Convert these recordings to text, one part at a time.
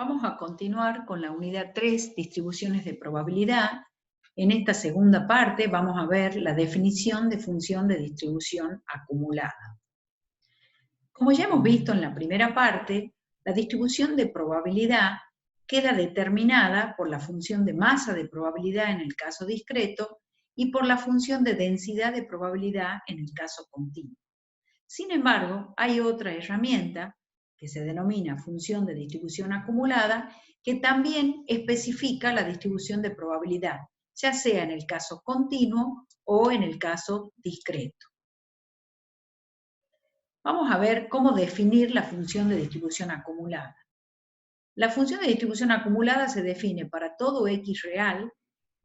Vamos a continuar con la unidad 3, distribuciones de probabilidad. En esta segunda parte vamos a ver la definición de función de distribución acumulada. Como ya hemos visto en la primera parte, la distribución de probabilidad queda determinada por la función de masa de probabilidad en el caso discreto y por la función de densidad de probabilidad en el caso continuo. Sin embargo, hay otra herramienta que se denomina función de distribución acumulada, que también especifica la distribución de probabilidad, ya sea en el caso continuo o en el caso discreto. Vamos a ver cómo definir la función de distribución acumulada. La función de distribución acumulada se define para todo x real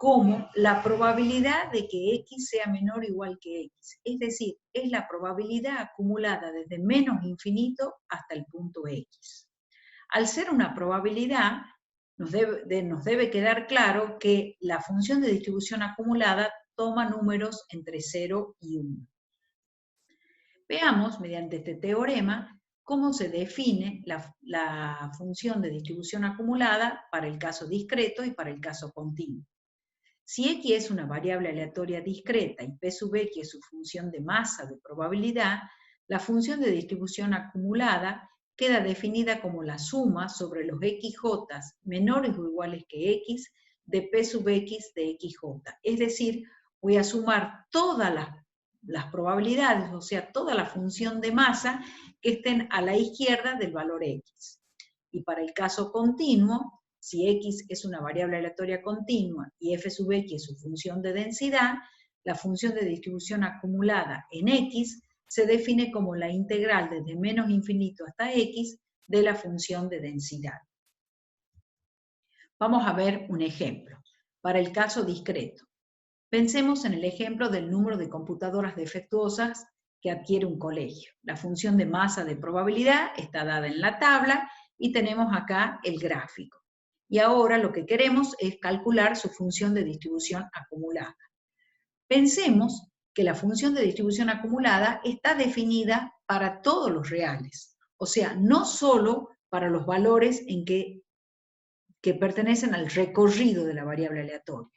como la probabilidad de que x sea menor o igual que x. Es decir, es la probabilidad acumulada desde menos infinito hasta el punto x. Al ser una probabilidad, nos debe quedar claro que la función de distribución acumulada toma números entre 0 y 1. Veamos, mediante este teorema, cómo se define la función de distribución acumulada para el caso discreto y para el caso continuo. Si x es una variable aleatoria discreta y p sub x es su función de masa de probabilidad, la función de distribución acumulada queda definida como la suma sobre los xj menores o iguales que x de p sub x de xj. Es decir, voy a sumar todas las probabilidades, o sea, toda la función de masa que estén a la izquierda del valor x. Y para el caso continuo, si x es una variable aleatoria continua y f sub x es su función de densidad, la función de distribución acumulada en x se define como la integral desde menos infinito hasta x de la función de densidad. Vamos a ver un ejemplo. Para el caso discreto, pensemos en el ejemplo del número de computadoras defectuosas que adquiere un colegio. La función de masa de probabilidad está dada en la tabla y tenemos acá el gráfico. Y ahora lo que queremos es calcular su función de distribución acumulada. Pensemos que la función de distribución acumulada está definida para todos los reales, o sea, no solo para los valores que pertenecen al recorrido de la variable aleatoria.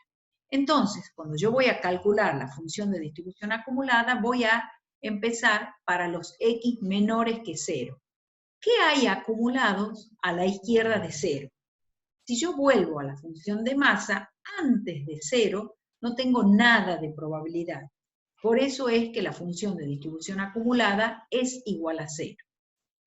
Entonces, cuando yo voy a calcular la función de distribución acumulada, voy a empezar para los x menores que 0. ¿Qué hay acumulados a la izquierda de 0? Si yo vuelvo a la función de masa, antes de 0 no tengo nada de probabilidad. Por eso es que la función de distribución acumulada es igual a 0.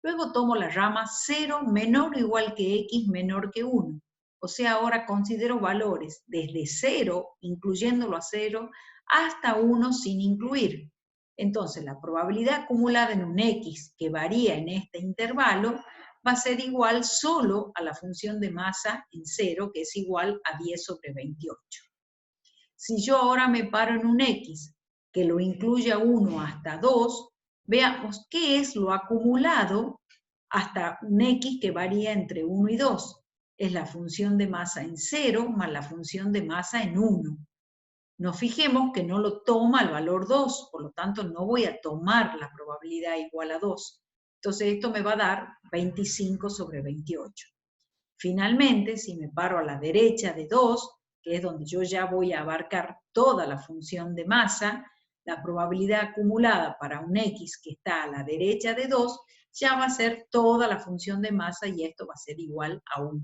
Luego tomo la rama 0 menor o igual que x menor que 1. O sea, ahora considero valores desde 0, incluyéndolo a 0, hasta 1 sin incluir. Entonces, la probabilidad acumulada en un x que varía en este intervalo va a ser igual solo a la función de masa en 0, que es igual a 10 sobre 28. Si yo ahora me paro en un x que lo incluya 1 hasta 2, veamos qué es lo acumulado hasta un x que varía entre 1 y 2. Es la función de masa en 0 más la función de masa en 1. Nos fijemos que no lo toma el valor 2, por lo tanto no voy a tomar la probabilidad igual a 2. Entonces esto me va a dar 25 sobre 28. Finalmente, si me paro a la derecha de 2, que es donde yo ya voy a abarcar toda la función de masa, la probabilidad acumulada para un x que está a la derecha de 2 ya va a ser toda la función de masa y esto va a ser igual a 1.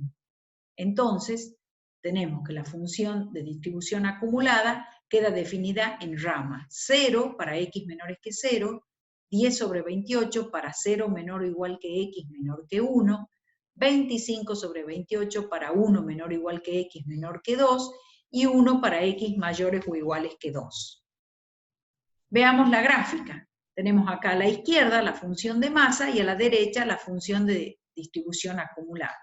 Entonces, tenemos que la función de distribución acumulada queda definida en rama 0 para x menores que 0, 10 sobre 28 para 0 menor o igual que x menor que 1, 25 sobre 28 para 1 menor o igual que x menor que 2, y 1 para x mayores o iguales que 2. Veamos la gráfica. Tenemos acá a la izquierda la función de masa y a la derecha la función de distribución acumulada.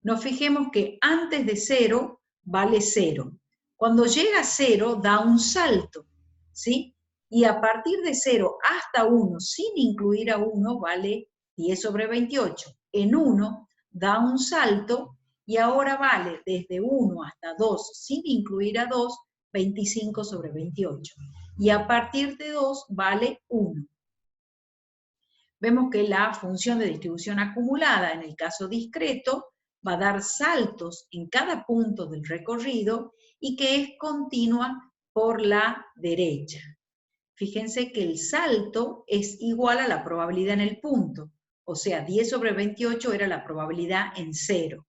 Nos fijemos que antes de 0 vale 0. Cuando llega a 0 da un salto, ¿sí? Y a partir de 0 hasta 1, sin incluir a 1, vale 10 sobre 28. En 1 da un salto y ahora vale desde 1 hasta 2, sin incluir a 2, 25 sobre 28. Y a partir de 2 vale 1. Vemos que la función de distribución acumulada en el caso discreto va a dar saltos en cada punto del recorrido y que es continua por la derecha. Fíjense que el salto es igual a la probabilidad en el punto, o sea, 10 sobre 28 era la probabilidad en 0.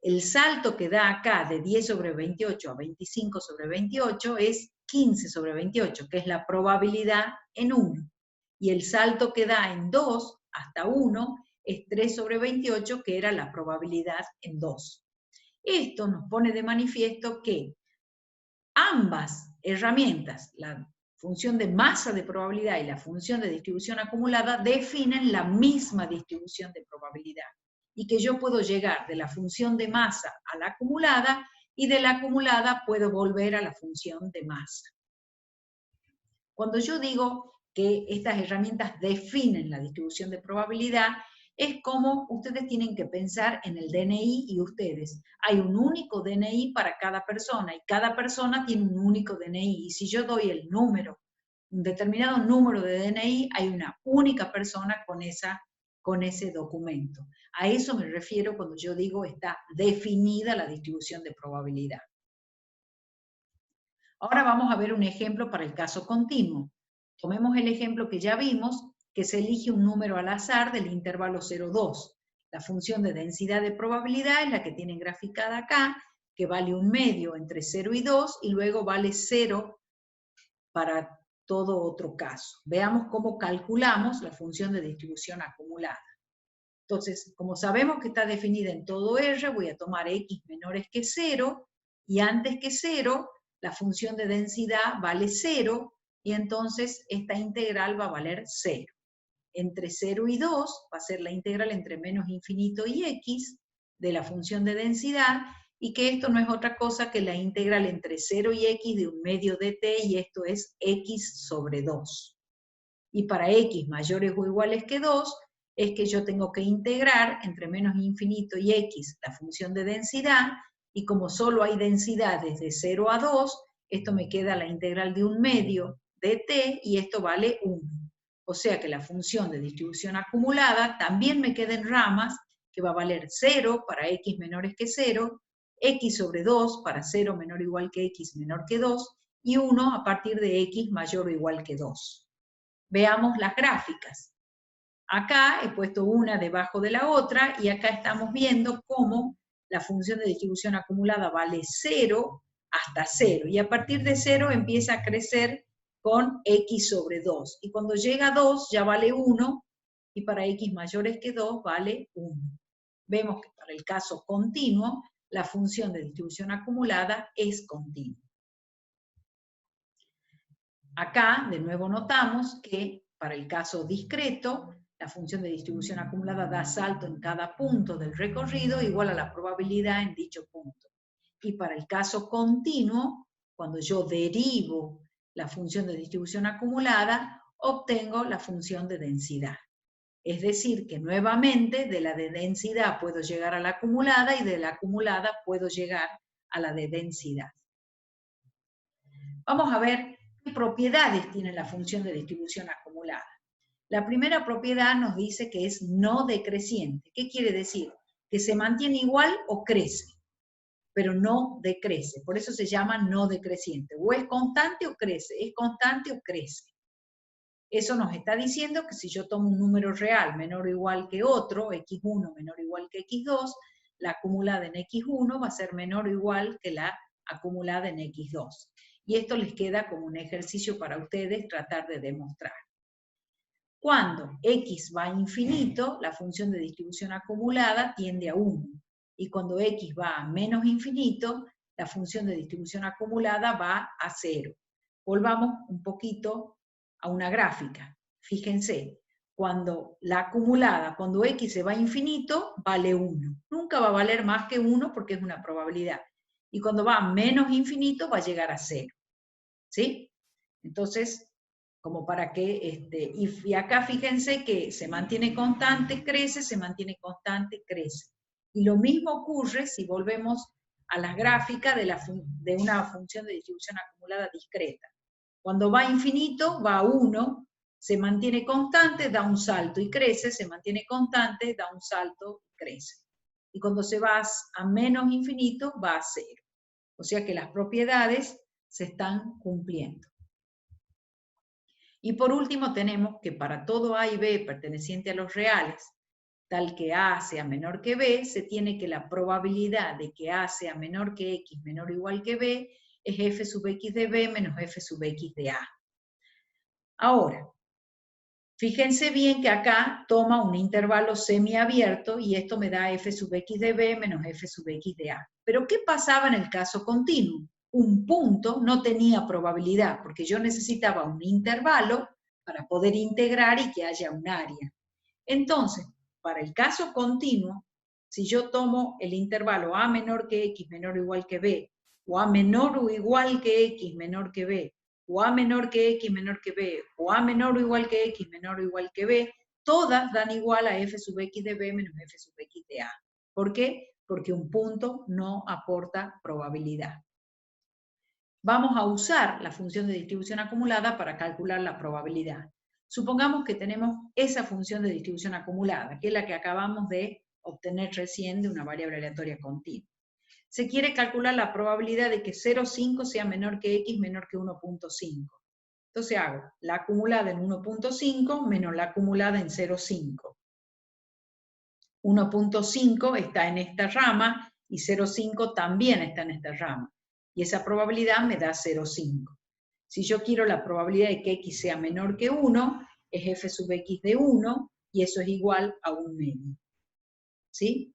El salto que da acá de 10 sobre 28 a 25 sobre 28 es 15 sobre 28, que es la probabilidad en 1. Y el salto que da en 2 hasta 1 es 3 sobre 28, que era la probabilidad en 2. Esto nos pone de manifiesto que ambas herramientas, la función de masa de probabilidad y la función de distribución acumulada, definen la misma distribución de probabilidad. Y que yo puedo llegar de la función de masa a la acumulada, y de la acumulada puedo volver a la función de masa. Cuando yo digo que estas herramientas definen la distribución de probabilidad, es como ustedes tienen que pensar en el DNI y ustedes. Hay un único DNI para cada persona y cada persona tiene un único DNI. Y si yo doy el número, un determinado número de DNI, hay una única persona con ese documento. A eso me refiero cuando yo digo está definida la distribución de probabilidad. Ahora vamos a ver un ejemplo para el caso continuo. Tomemos el ejemplo que ya vimos, que se elige un número al azar del intervalo 0,2. La función de densidad de probabilidad es la que tienen graficada acá, que vale un medio entre 0 y 2, y luego vale 0 para todo otro caso. Veamos cómo calculamos la función de distribución acumulada. Entonces, como sabemos que está definida en todo R, voy a tomar x menores que 0, y antes que 0, la función de densidad vale 0, y entonces esta integral va a valer 0. Entre 0 y 2 va a ser la integral entre menos infinito y x de la función de densidad, y que esto no es otra cosa que la integral entre 0 y x de un medio de t, y esto es x sobre 2. Y para x mayores o iguales que 2, es que yo tengo que integrar entre menos infinito y x la función de densidad, y como solo hay densidades de 0 a 2, esto me queda la integral de un medio de t, y esto vale 1. O sea que la función de distribución acumulada también me queda en ramas, que va a valer 0 para x menores que 0, x sobre 2 para 0 menor o igual que x menor que 2, y 1 a partir de x mayor o igual que 2. Veamos las gráficas. Acá he puesto una debajo de la otra, y acá estamos viendo cómo la función de distribución acumulada vale 0 hasta 0, y a partir de 0 empieza a crecer con x sobre 2, y cuando llega a 2 ya vale 1, y para x mayores que 2 vale 1. Vemos que para el caso continuo, la función de distribución acumulada es continua. Acá, de nuevo, notamos que para el caso discreto, la función de distribución acumulada da salto en cada punto del recorrido igual a la probabilidad en dicho punto. Y para el caso continuo, cuando yo derivo la función de distribución acumulada, obtengo la función de densidad. Es decir, que nuevamente de la de densidad puedo llegar a la acumulada, y de la acumulada puedo llegar a la de densidad. Vamos a ver qué propiedades tiene la función de distribución acumulada. La primera propiedad nos dice que es no decreciente. ¿Qué quiere decir? Que se mantiene igual o crece, pero no decrece. Por eso se llama no decreciente. O es constante o crece, es constante o crece. Eso nos está diciendo que si yo tomo un número real menor o igual que otro, x1 menor o igual que x2, la acumulada en x1 va a ser menor o igual que la acumulada en x2. Y esto les queda como un ejercicio para ustedes tratar de demostrar. Cuando x va a infinito, la función de distribución acumulada tiende a 1. Y cuando x va a menos infinito, la función de distribución acumulada va a 0. Volvamos un poquito a una gráfica. Fíjense, cuando la acumulada, cuando x se va a infinito, vale 1. Nunca va a valer más que 1 porque es una probabilidad. Y cuando va a menos infinito, va a llegar a 0. ¿Sí? Entonces, como para que, y acá fíjense que se mantiene constante, crece, se mantiene constante, crece. Y lo mismo ocurre si volvemos a las gráficas de una función de distribución acumulada discreta. Cuando va a infinito, va a 1, se mantiene constante, da un salto y crece, se mantiene constante, da un salto y crece. y cuando se va a menos infinito va a 0. O sea que las propiedades se están cumpliendo. Y por último tenemos que para todo A y B perteneciente a los reales, tal que A sea menor que B, se tiene que la probabilidad de que A sea menor que X menor o igual que B es f sub X de B menos f sub X de A. Ahora, fíjense bien que acá toma un intervalo semiabierto y esto me da f sub X de B menos f sub X de A. Pero ¿qué pasaba en el caso continuo? Un punto no tenía probabilidad porque yo necesitaba un intervalo para poder integrar y que haya un área. Entonces, para el caso continuo, si yo tomo el intervalo A menor que X menor o igual que B, o A menor o igual que X menor que B, o A menor que X menor que B, o A menor o igual que X menor o igual que B, todas dan igual a f sub X de B menos f sub X de A. ¿Por qué? Porque un punto no aporta probabilidad. Vamos a usar la función de distribución acumulada para calcular la probabilidad. Supongamos que tenemos esa función de distribución acumulada, que es la que acabamos de obtener recién de una variable aleatoria continua. Se quiere calcular la probabilidad de que 0,5 sea menor que X menor que 1,5. Entonces hago la acumulada en 1,5 menos la acumulada en 0,5. 1,5 está en esta rama y 0,5 también está en esta rama. Y esa probabilidad me da 0,5. Si yo quiero la probabilidad de que X sea menor que 1, es f sub X de 1, y eso es igual a 1 medio. ¿Sí?